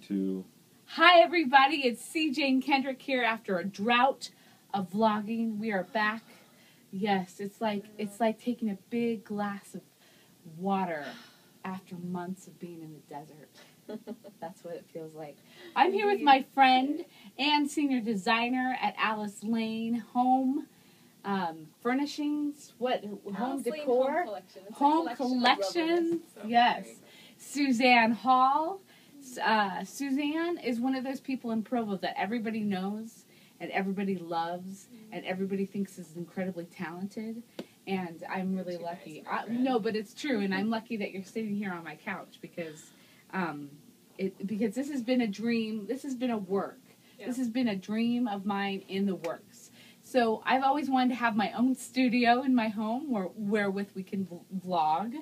To Hi everybody, it's C.Jane Kendrick here after a drought of vlogging. We are back. Yes, it's like taking a big glass of water after months of being in the desert. That's what it feels like. I'm here with my friend and senior designer at Alice Lane Home Furnishings. What home decor? Home collections. Yes, Suzanne Hall. Suzanne is one of those people in Provo that everybody knows and everybody loves and everybody thinks is incredibly talented. And I'm really lucky. No, but it's true, and I'm lucky that you're sitting here on my couch because because this has been a dream. This has been a work. Yeah. This has been a dream of mine in the works. So I've always wanted to have my own studio in my home wherewith we can vlog.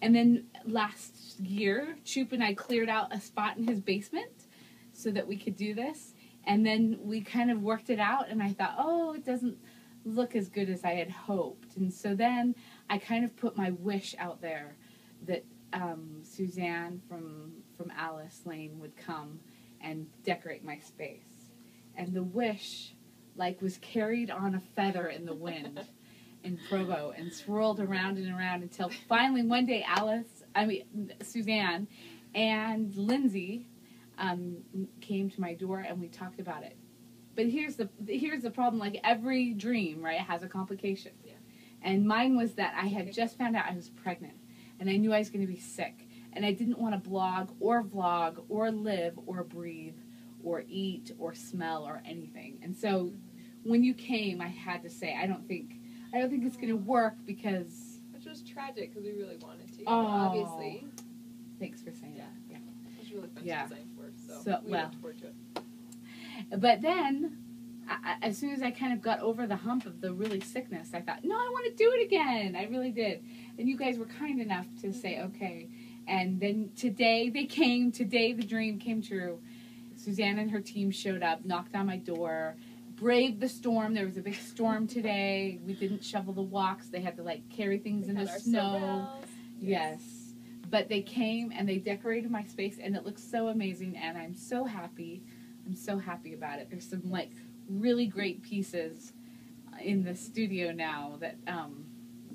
And then last year, Choop and I cleared out a spot in his basement so that we could do this. And then we kind of worked it out, and I thought, oh, it doesn't look as good as I had hoped. And so then I kind of put my wish out there that Suzanne from Alice Lane would come and decorate my space. And the wish, was carried on a feather in the wind. In Provo and swirled around and around until finally one day Suzanne and Lindsay came to my door and we talked about it. But here's the problem, like every dream, right, has a complication. Yeah. And mine was that I had just found out I was pregnant and I knew I was going to be sick and I didn't want to blog or vlog or live or breathe or eat or smell or anything. And so when you came, I had to say I don't think it's going to work because... Which was tragic because we really wanted to, obviously. Thanks for saying that. Yeah. It was really fun to design for, so we looked forward to it. But then, as soon as I kind of got over the hump of the really sickness, I thought, no, I want to do it again. I really did. And you guys were kind enough to say, okay. And then today they came. Today the dream came true. Suzanne and her team showed up, knocked on my door, braved the storm. There was a big storm today. We didn't shovel the walks. They had to carry things in the snow. Yes. But they came and they decorated my space and it looks so amazing and I'm so happy. I'm so happy about it. There's some really great pieces in the studio now that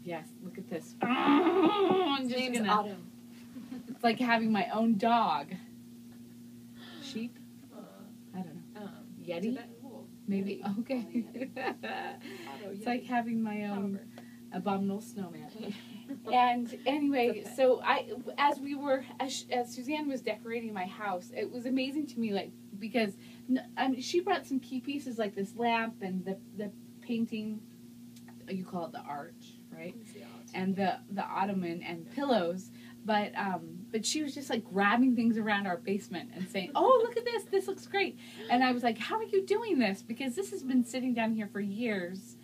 yes, look at this. I'm just name's Autumn. It's like having my own dog. Sheep? I don't know. Yeti? Maybe. Okay. It's like having my own abominable snowman. And anyway, so as Suzanne was decorating my house, it was amazing to me, because she brought some key pieces like this lamp and the painting, you call it the arch, right? And the ottoman and pillows. But she was just grabbing things around our basement and saying, oh, look at this. This looks great. And I was like, how are you doing this? Because this has been sitting down here for years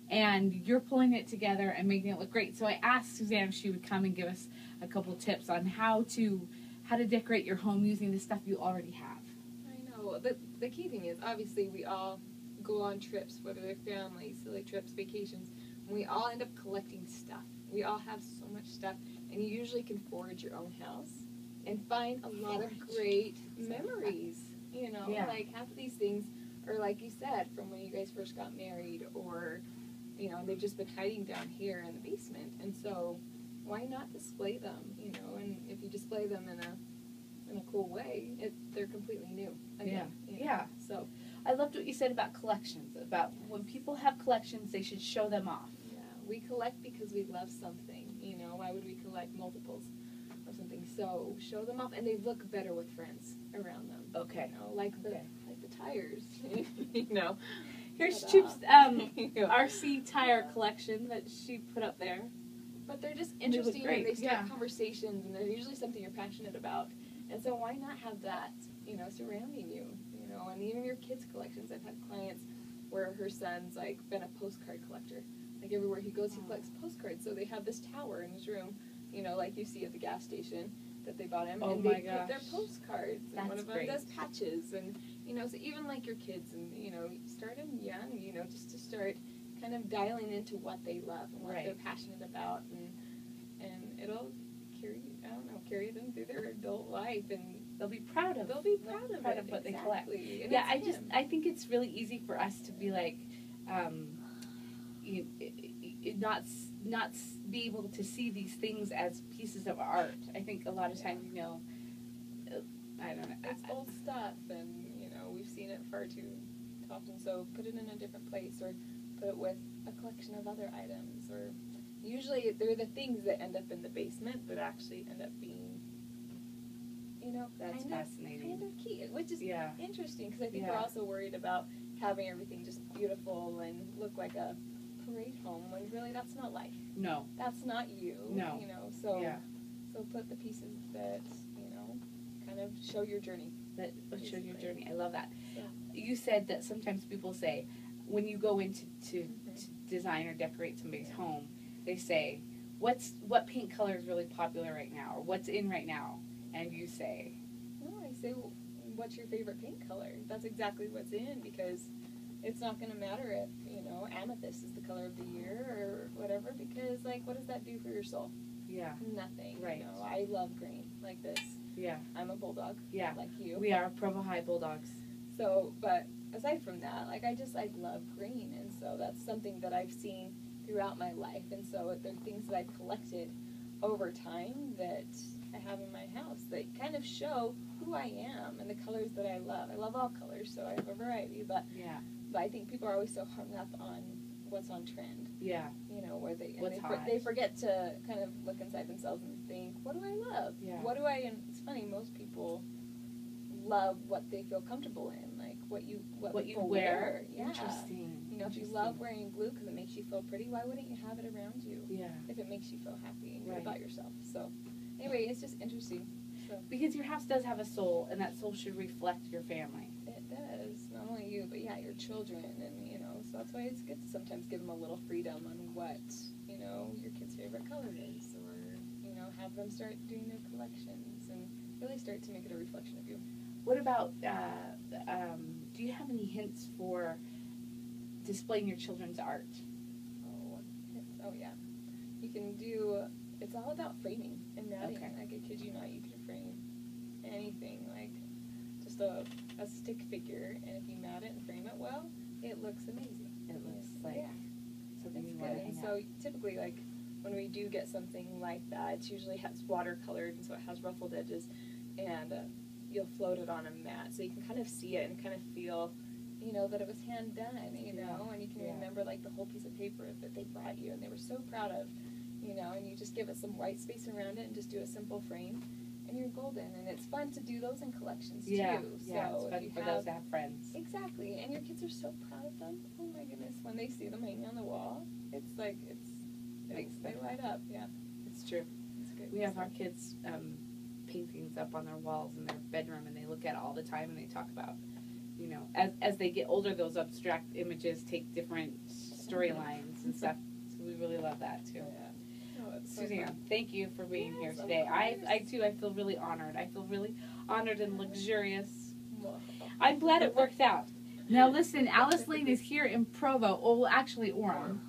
and you're pulling it together and making it look great. So I asked Suzanne if she would come and give us a couple tips on how to decorate your home using the stuff you already have. I know. The key thing is, obviously, we all go on trips, whether they're family, silly trips, vacations, and we all end up collecting stuff. We all have so much stuff. And you usually can forage your own house and find a lot of great memories. Half of these things are, like you said, from when you guys first got married, or, they've just been hiding down here in the basement. And so, why not display them? And if you display them in a cool way, they're completely new. Again, Yeah. So, I loved what you said about collections. About when people have collections, they should show them off. We collect because we love something, why would we collect multiples of something? So show them off, and they look better with friends around them. Okay. Like the tires, Here's Choop's RC tire collection that she put up there. But they're just interesting, and they start conversations, and they're usually something you're passionate about. And so why not have that, surrounding you, and even your kids' collections. I've had clients where her son's been a postcard collector. Everywhere he goes, he collects postcards. So they have this tower in his room, like you see at the gas station that they bought him. And they put their postcards. And one of them does patches. And, so even your kids, and, start them young, just to start kind of dialing into what they love and what they're passionate about. And it'll carry them through their adult life, and they'll be proud of they'll be proud of what they collect. And Yeah, I think it's really easy for us to be like, not be able to see these things as pieces of art. I think a lot of times, I don't know. It's old stuff, and we've seen it far too often. So put it in a different place, or put it with a collection of other items, or usually they're the things that end up in the basement that actually end up being, That's fascinating. Kind of key, which is interesting, because I think Yeah. we're also worried about having everything just beautiful and look like a parade home, when really that's not life. No. That's not you. No. So put the pieces that kind of show your journey. That show your journey. I love that. Yeah. You said that sometimes people say, when you go into to design or decorate somebody's home, they say, what paint color is really popular right now, or what's in right now? And you say, no, I say, well, what's your favorite paint color? That's exactly what's in, because it's not going to matter if amethyst is the color of the year or whatever, because what does that do for your soul? Yeah. Nothing. Right. I love green like this. Yeah. I'm a bulldog. Yeah. Like you. We are Provo High Bulldogs. So, but aside from that, I love green, and so that's something that I've seen throughout my life, and so they're things that I've collected over time that I have in my house that kind of show who I am and the colors that I love. I love all colors, so I have a variety, but I think people are always so hung up on what's on trend. Yeah. Where hot. They forget to kind of look inside themselves and think, what do I love? Yeah. And it's funny, most people love what they feel comfortable in, like what you wear. Yeah. Interesting. If you love wearing blue because it makes you feel pretty, why wouldn't you have it around you? Yeah. If it makes you feel happy and good Right. about yourself. So, anyway, it's just interesting. So Because your house does have a soul, and that soul should reflect your family. it does, not only you, but your children, and so that's why it's good to sometimes give them a little freedom on what your kid's favorite color is, or have them start doing their collections and really start to make it a reflection of you. What about, do you have any hints for displaying your children's art? Oh yeah. You can do, it's all about framing and matting. Okay. I kid you not, you can frame anything, like just a stick figure, and if you mat it and frame it well, it looks amazing. It looks like something you want to hang out. So typically, when we do get something like that, it usually has watercolored, and so it has ruffled edges, and you'll float it on a mat, so you can kind of see it and kind of feel, that it was hand done, and you can remember the whole piece of paper that they brought you, and they were so proud of, and you just give it some white space around it and just do a simple frame, and you're golden. And it's fun to do those in collections too. Yeah, So it's fun for those to have friends. Exactly, and your kids are so proud of them. Oh my goodness, when they see them hanging on the wall, they light up. Yeah, it's true. It's good. We have our kids' paintings up on their walls in their bedroom, and they look at it all the time, and they talk about, as they get older, those abstract images take different storylines and stuff. So we really love that too. Yeah. Suzanne, thank you for being here today. I feel really honored. I feel really honored and luxurious. I'm glad it worked out. Now listen, Alice Lane is here in Provo. Oh, actually Orem.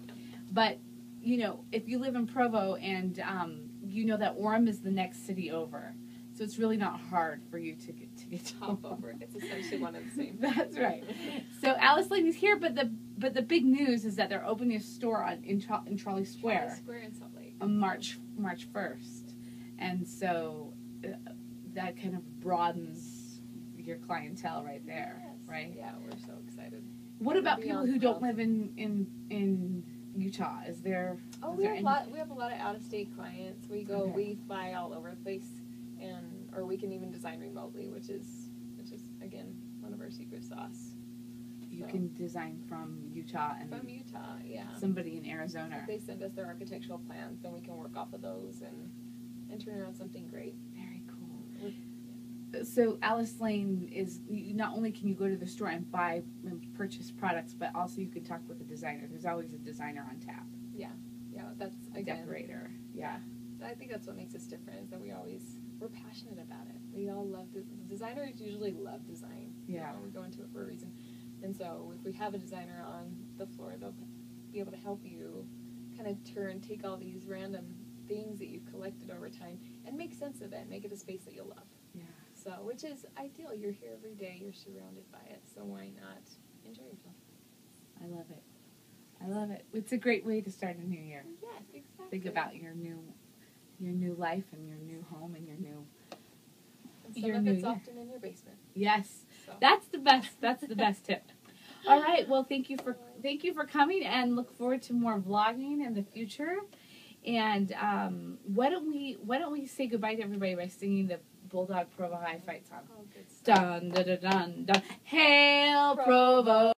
But, if you live in Provo and that Orem is the next city over. So it's really not hard for you to get to hop over. It's essentially one and the same. That's right. So Alice Lane is here, but the big news is that they're opening a store in Trolley Square. Trolley Square in Salt Lake. On March 1st, and so that kind of broadens your clientele right there, right? Yeah, we're so excited. What about people who don't live in Utah? Is there? We have a lot of out-of-state clients. We fly all over the place, or we can even design remotely, which is again one of our secret sauce. You can design from Utah and somebody in Arizona. If they send us their architectural plans, then we can work off of those and turn around something great. Very cool. So Alice Lane is, not only can you go to the store and buy and purchase products, but also you can talk with a designer. There's always a designer on tap. Yeah, that's a decorator. Yeah. I think that's what makes us different, is that we're passionate about it. We all love designers usually love design. Yeah. We go into it for a reason. And so if we have a designer on the floor, they'll be able to help you kind of take all these random things that you've collected over time and make sense of it. Make it a space that you'll love. Yeah. So, which is ideal. You're here every day. You're surrounded by it. So why not enjoy yourself? I love it. I love it. It's a great way to start a new year. Yes, exactly. Think about your new life and your new home and your new. And some of it's often in your basement. Yes, So. that's the best. That's the best tip. All right. Well, thank you for coming, and look forward to more vlogging in the future. And why don't we say goodbye to everybody by singing the Bulldog Provo High fight song? Oh, good stuff. Dun dun dun dun dun. Hail Provo!